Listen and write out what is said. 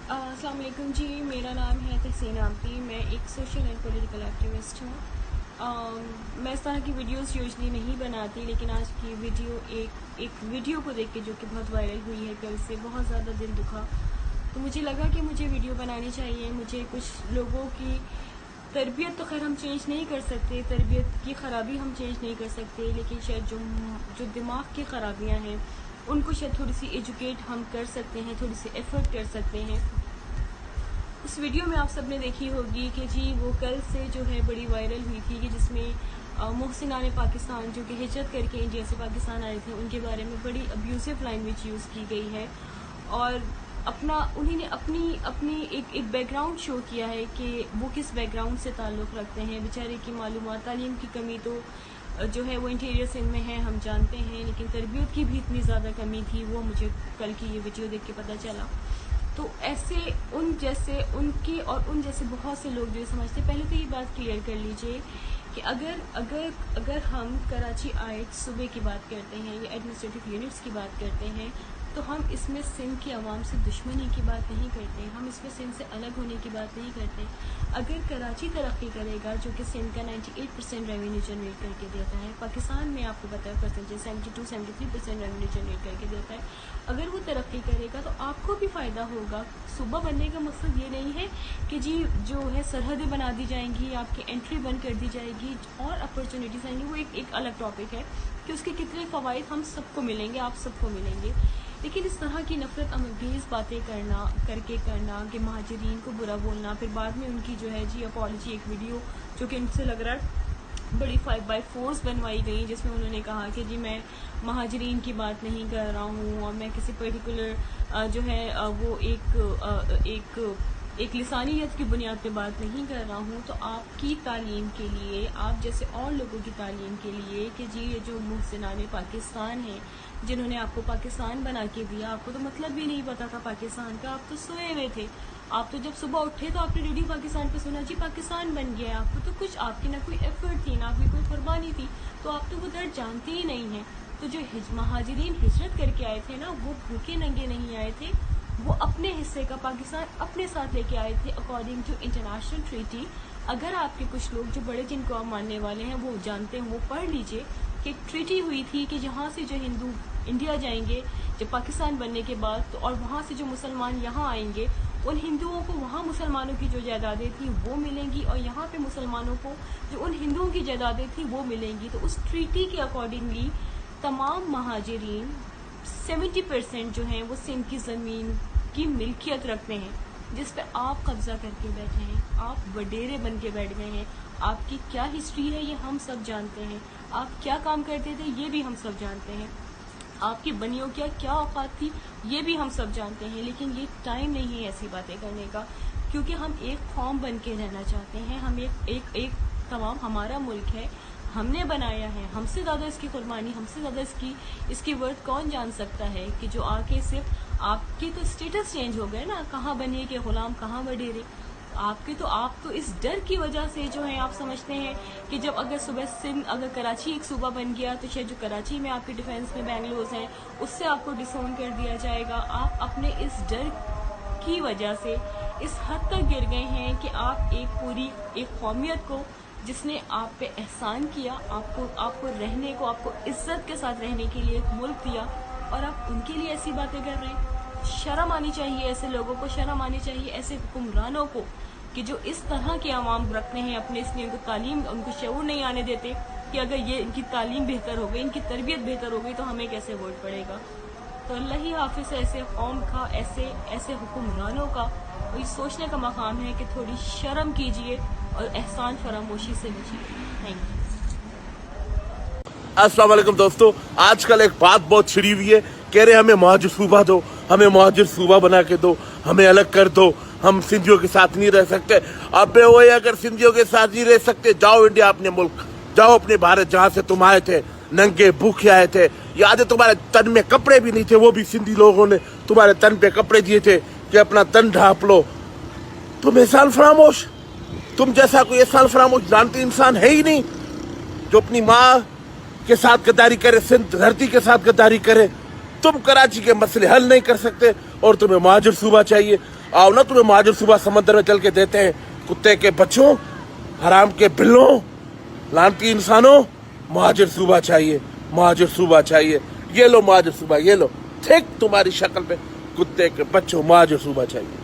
अस्सलाम वालेकुम जी, मेरा नाम है तहसीन आमती। मैं एक सोशल एंड पॉलिटिकल एक्टिविस्ट हूँ। मैं इस तरह की वीडियोस यूजली नहीं बनाती, लेकिन आज की वीडियो एक वीडियो को देख के जो कि बहुत वायरल हुई है कल से, बहुत ज़्यादा दिल दुखा। तो मुझे लगा कि मुझे वीडियो बनानी चाहिए। मुझे कुछ लोगों की तरबियत तो खैर हम चेंज नहीं कर सकते, तरबियत की ख़राबी हम चेंज नहीं कर सकते, लेकिन शायद जो दिमाग की ख़राबियाँ हैं उनको शायद थोड़ी सी एजुकेट हम कर सकते हैं, थोड़ी सी एफर्ट कर सकते हैं। उस वीडियो में आप सब ने देखी होगी कि जी वो कल से जो है बड़ी वायरल हुई थी कि जिसमें मोहसिनाने पाकिस्तान जो कि हिजरत करके इंडिया से पाकिस्तान आए थे उनके बारे में बड़ी अब्यूसिव लैंग्वेज यूज़ की गई है। और उन्होंने अपनी एक बैकग्राउंड शो किया है कि वो किस बैकग्राउंड से ताल्लुक़ रखते हैं। बेचारे की मालूमात, तालीम की कमी तो जो है वो इंटीरियर सिंध में है, हम जानते हैं, लेकिन तरबियत की भी इतनी ज़्यादा कमी थी, वो मुझे कल की ये वीडियो देख के पता चला। तो ऐसे उन जैसे बहुत से लोग जो समझते, पहले तो ये बात क्लियर कर लीजिए कि अगर हम कराची आइट सूबे की बात करते हैं या एडमिनिस्ट्रेटिव यूनिट्स की बात करते हैं, तो हम इसमें सिंध की आवाम से दुश्मनी की बात नहीं करते, हम इसमें सिंध से अलग होने की बात नहीं करते। अगर कराची तरक्की करेगा, जो कि सिंध का 98% रेवेन्यू जनरेट करके देता है, पाकिस्तान में आपको पता है परसेंटेज 72-73% रेवेन्यू जनरेट करके देता है, अगर वो तरक्की करेगा तो आपको भी फ़ायदा होगा। सूबा बनने का मकसद ये नहीं है कि जी जो है सरहदें बना दी जाएंगी, आपकी एंट्री बंद कर दी जाएगी और अपॉर्चुनिटीज़ आएंगी, वो एक अलग टॉपिक है कि उसके कितने फ़वाइद हम सबको मिलेंगे, आप सबको मिलेंगे। लेकिन इस तरह की नफ़रत अमेज़ बातें करना कि महाजरीन को बुरा बोलना, फिर बाद में उनकी जो है जी अपॉलजी, एक वीडियो जो कि इनसे लग रहा है बड़ी 5x4 बनवाई गई, जिसमें उन्होंने कहा कि जी मैं महाजरीन की बात नहीं कर रहा हूँ और मैं किसी पर्टिकुलर जो है वो एक लिसानियत की बुनियाद पे बात नहीं कर रहा हूँ। तो आपकी तालीम के लिए, आप जैसे और लोगों की तालीम के लिए कि जी ये जो मोहसिनाने पाकिस्तान है, जिन्होंने आपको पाकिस्तान बना के दिया, आपको तो मतलब भी नहीं पता था पाकिस्तान का, आप तो सोए हुए थे। आप तो जब सुबह उठे तो आपने रेडियो पाकिस्तान पे सुना जी पाकिस्तान बन गया, आपको तो कुछ, आपकी ना कोई एफर्ट थी, ना आपकी कोई कुर्बानी थी, तो आप तो वो दर्द जानते ही नहीं हैं। तो जो महाजरीन हिजरत करके आए थे ना, वो भूखे नंगे नहीं आए थे, वो अपने हिस्से का पाकिस्तान अपने साथ लेके आए थे अकॉर्डिंग टू इंटरनेशनल ट्रीटी। अगर आपके कुछ लोग जो बड़े जिनको आप मानने वाले हैं वो जानते हैं, वो पढ़ लीजिए कि एक ट्रीटी हुई थी कि जहाँ से जो हिंदू इंडिया जाएंगे जब पाकिस्तान बनने के बाद, तो और वहाँ से जो मुसलमान यहाँ आएंगे, उन हिंदुओं को वहाँ मुसलमानों की जो जायदादें थी वो मिलेंगी और यहाँ पे मुसलमानों को जो उन हिंदुओं की जायदादें थी वो मिलेंगी। तो उस ट्रीटी के अकॉर्डिंगली तमाम महाजरीन 70% जो हैं वो सिंध की ज़मीन की मिल्कियत रखते हैं, जिस पे आप कब्ज़ा करके बैठे हैं, आप वडेरे बन के बैठ गए हैं। आपकी क्या हिस्ट्री है ये हम सब जानते हैं, आप क्या काम करते थे ये भी हम सब जानते हैं, आपकी बनियों क्या औकात थी ये भी हम सब जानते हैं। लेकिन ये टाइम नहीं है ऐसी बातें करने का, क्योंकि हम एक कौम बन के रहना चाहते हैं। हम एक तमाम, हमारा मुल्क है, हमने बनाया है, हमसे ज़्यादा इसकी कुर्बानी, हमसे ज़्यादा इसकी वर्थ कौन जान सकता है कि जो आके सिर्फ आपके तो स्टेटस चेंज हो गए ना, कहाँ बनिए के ग़ुलाम, कहाँ वडेरे आपके, तो आप तो इस डर की वजह से जो है आप समझते हैं कि जब अगर सुबह सिंध, अगर कराची एक सूबा बन गया तो शायद जो कराची में आपके डिफेंस में बेंगलोर हैं उससे आपको डिसोन कर दिया जाएगा। आप अपने इस डर की वजह से इस हद तक गिर गए हैं कि आप एक कौमियत को, जिसने आप पे एहसान किया, आपको रहने को, आपको इज्जत के साथ रहने के लिए एक मुल्क दिया, और आप उनके लिए ऐसी बातें कर रहे हैं। शर्म आनी चाहिए ऐसे लोगों को, शर्म आनी चाहिए ऐसे हुक्मरानों को कि जो इस तरह के आवाम रखते हैं अपने, इसलिए उनको तालीम, उनको शऊर नहीं आने देते कि अगर ये इनकी तालीम बेहतर हो गई, इनकी तरबियत बेहतर हो गई तो हमें कैसे वोट पड़ेगा। तो अल्लाह ही हाफिज़ ऐसे कौम का, ऐसे हुक्मरानों का। और ये सोचने का मकाम है कि थोड़ी शर्म कीजिए और एहसान फरामोशी से बचिए। Thank you. अस्सलाम वालेकुम दोस्तों, आजकल एक बात बहुत छिड़ी हुई है, कह रहे हमें मुहाजिर सूबा दो, हमें मुहाजिर सूबा बना के दो, हमें अलग कर दो, हम सिंधियों के साथ नहीं रह सकते। अबे वो अगर सिंधियों के साथ नहीं रह सकते, जाओ इंडिया, अपने मुल्क जाओ, अपने भारत, जहाँ से तुम आए थे, नंगे भूखे आए थे, याद है तुम्हारे तन में कपड़े भी नहीं थे, वो भी सिंधी लोगों ने तुम्हारे तन पे कपड़े दिए थे कि अपना तन ढांप लो। तुम एहसान फरामोश, तुम जैसा कोई एहसान फरामोश जानती इंसान है ही नहीं, जो अपनी माँ के साथ गद्दारी करे, सिंध धरती के साथ गद्दारी करे। तुम कराची के मसले हल नहीं कर सकते और तुम्हें मुहाजिर सूबा चाहिए। आओ ना, तुम्हें महाजर सूबा समंदर में चल के देते हैं। कुत्ते के बच्चों, हराम के बिल्लों, लानती इंसानों, महाजर सूबा चाहिए, महाजर सूबा चाहिए। ये लो महाजर सूबा, ये लो, ठीक तुम्हारी शक्ल पे, कुत्ते के बच्चों, महाजर सूबा चाहिए।